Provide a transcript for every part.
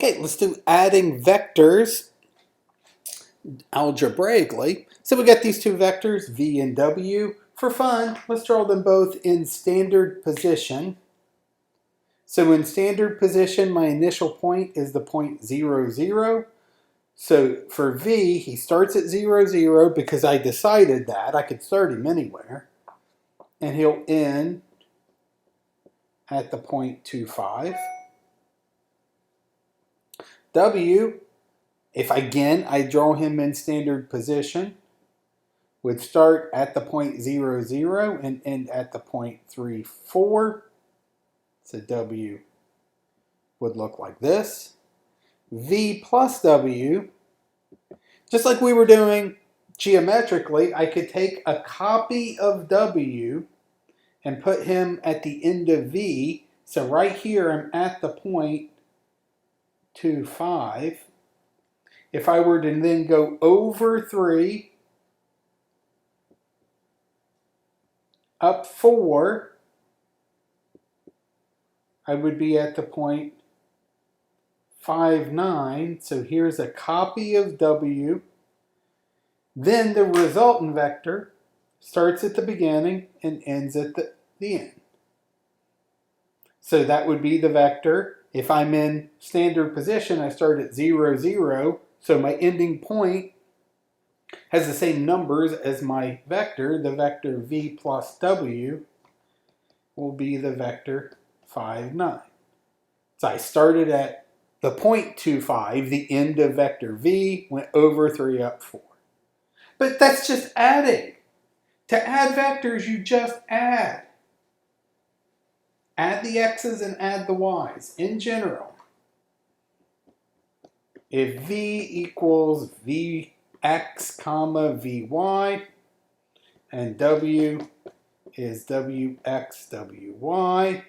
Okay, let's do adding vectors algebraically. So we got these two vectors, v and w. For fun, let's draw them both in standard position. So in standard position, my initial point is the point 0, 0. So for v, he starts at 0, 0 because I decided that. I could start him anywhere. And he'll end at the point 2, 5. W, if again I draw him in standard position, would start at the point 0, 0 and end at the point 3, 4. So W would look like this. V plus W, just like we were doing geometrically, I could take a copy of W and put him at the end of V. So right here I'm at the point 2, 5. If I were to then go over 3, up 4, I would be at the point 5, 9. So here's a copy of W. Then the resultant vector starts at the beginning and ends at the end. So that would be the vector. If I'm in standard position, I start at 0, 0. So my ending point has the same numbers as my vector. The vector v plus w will be the vector 5, 9. So I started at the point 2, 5, the end of vector v, went over 3, up 4. But that's just adding. To add vectors, you just add. Add the x's and add the y's. In general, if v equals vx comma vy, and w is wx wy,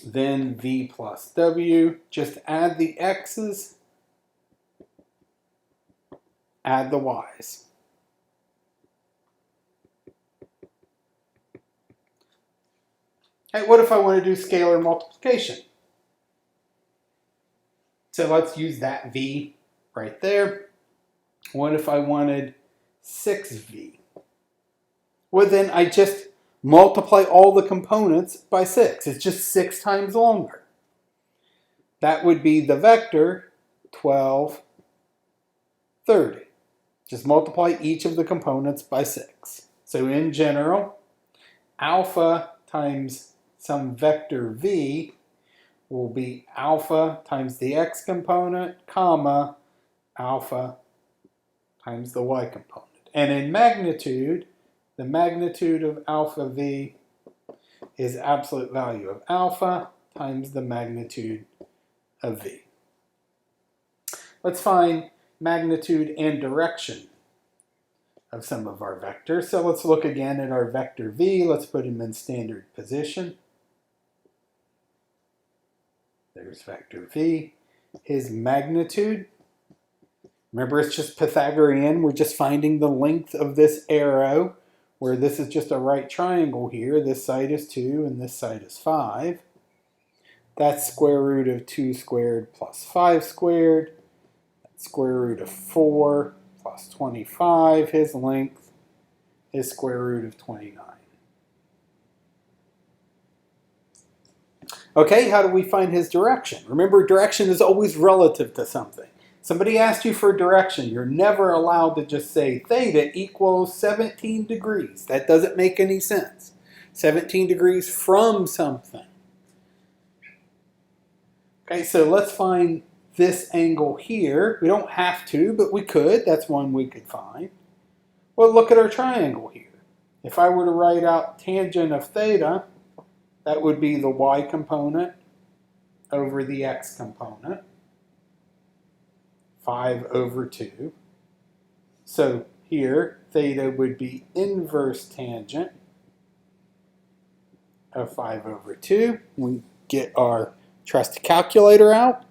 then v plus w, just add the x's, add the y's. Hey, what if I want to do scalar multiplication? So let's use that v right there. What if I wanted 6v? Well, then I just multiply all the components by 6. It's just 6 times longer. That would be the vector 12, 30. Just multiply each of the components by 6. So in general, alpha times some vector v will be alpha times the x component, comma, alpha times the y component. And in magnitude, the magnitude of alpha v is absolute value of alpha times the magnitude of v. Let's find magnitude and direction of some of our vectors. So let's look again at our vector v. Let's put him in standard position. There's vector v. His magnitude, remember it's just Pythagorean. We're just finding the length of this arrow, where this is just a right triangle here. This side is 2 and this side is 5. That's square root of 2 squared plus 5 squared. That's square root of 4 plus 25. His length is square root of 29. Okay, how do we find his direction? Remember, direction is always relative to something. Somebody asked you for direction. You're never allowed to just say theta equals 17 degrees. That doesn't make any sense. 17 degrees from something. Okay, so let's find this angle here. We don't have to, but we could. That's one we could find. Well, look at our triangle here. If I were to write out tangent of theta, that would be the y component over the x component. 5 over 2. So here, theta would be inverse tangent of 5 over 2. We get our trusty calculator out,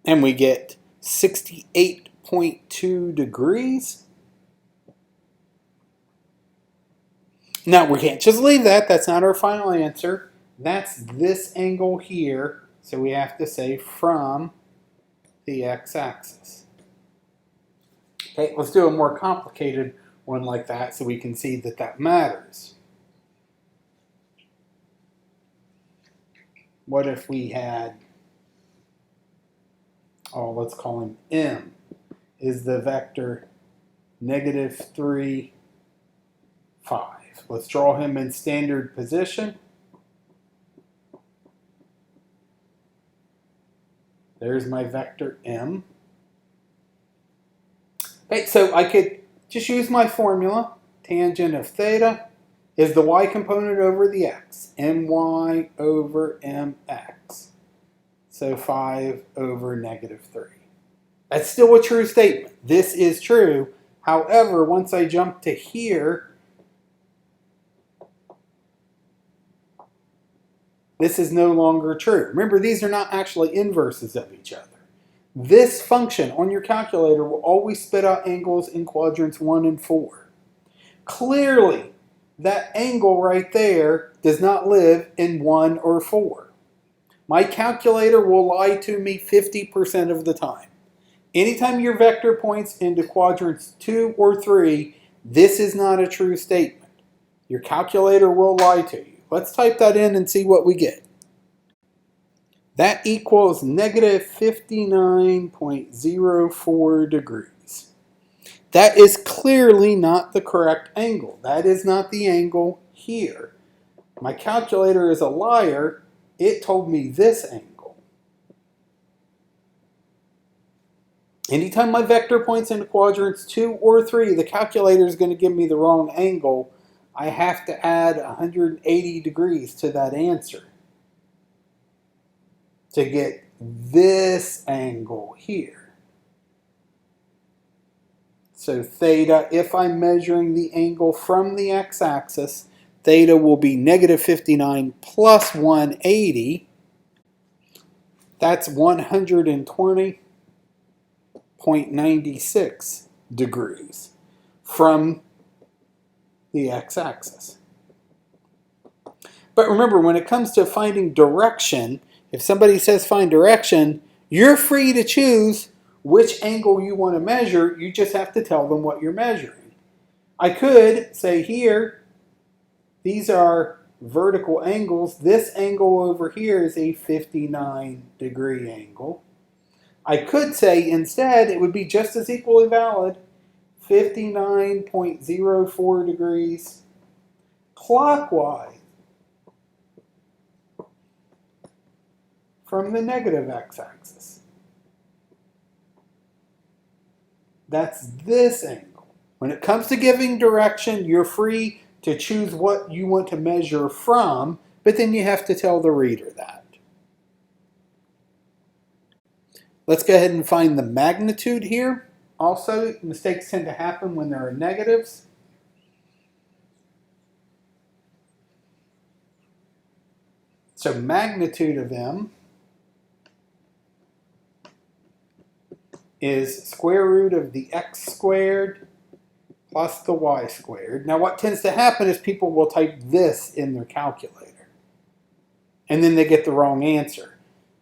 and we get 68.2 degrees. Now, we can't just leave that. That's not our final answer. That's this angle here So we have to say from the x-axis. Okay, let's do a more complicated one like that so we can see that that matters. What if we had, let's call him M, is the vector -3, 5. Let's draw him in standard position. There's my vector M. Okay, so I could just use my formula. Tangent of theta is the y component over the x. My over mx. So 5 over -3. That's still a true statement. This is true. However, once I jump to here, this is no longer true. Remember, these are not actually inverses of each other. This function on your calculator will always spit out angles in quadrants 1 and 4. Clearly, that angle right there does not live in 1 or 4. My calculator will lie to me 50% of the time. Anytime your vector points into quadrants 2 or 3, this is not a true statement. Your calculator will lie to you. Let's type that in and see what we get. That equals -59.04 degrees. That is clearly not the correct angle. That is not the angle here. My calculator is a liar. It told me this angle. Anytime my vector points into quadrants 2 or 3, the calculator is going to give me the wrong angle. I have to add 180 degrees to that answer to get this angle here. So theta, if I'm measuring the angle from the x-axis, theta will be -59 plus 180. That's 120.96 degrees from the x-axis. But remember, when it comes to finding direction, if somebody says find direction, you're free to choose which angle you want to measure. You just have to tell them what you're measuring. I could say here, these are vertical angles. This angle over here is a 59-degree angle. I could say instead, it would be just as equally valid, 59.04 degrees clockwise from the negative x-axis. That's this angle. When it comes to giving direction, you're free to choose what you want to measure from, but then you have to tell the reader that. Let's go ahead and find the magnitude here. Also, mistakes tend to happen when there are negatives. So magnitude of M is square root of the x squared plus the y squared. Now what tends to happen is people will type this in their calculator, and then they get the wrong answer.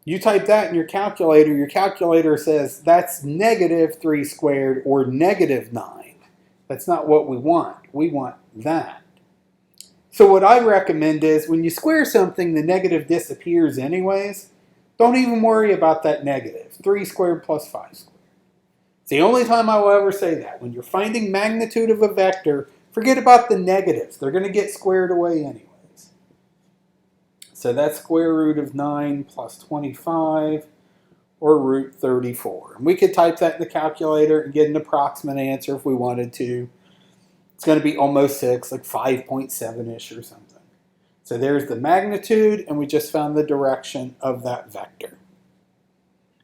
You type that in your calculator says that's -3 squared or -9. That's not what we want. We want that. So what I recommend is when you square something, the negative disappears anyways. Don't even worry about that negative. 3 squared plus 5 squared. It's the only time I will ever say that. When you're finding magnitude of a vector, forget about the negatives. They're going to get squared away anyways. So that's square root of 9 plus 25, or root 34. And we could type that in the calculator and get an approximate answer if we wanted to. It's going to be almost 6, like 5.7-ish or something. So there's the magnitude, and we just found the direction of that vector.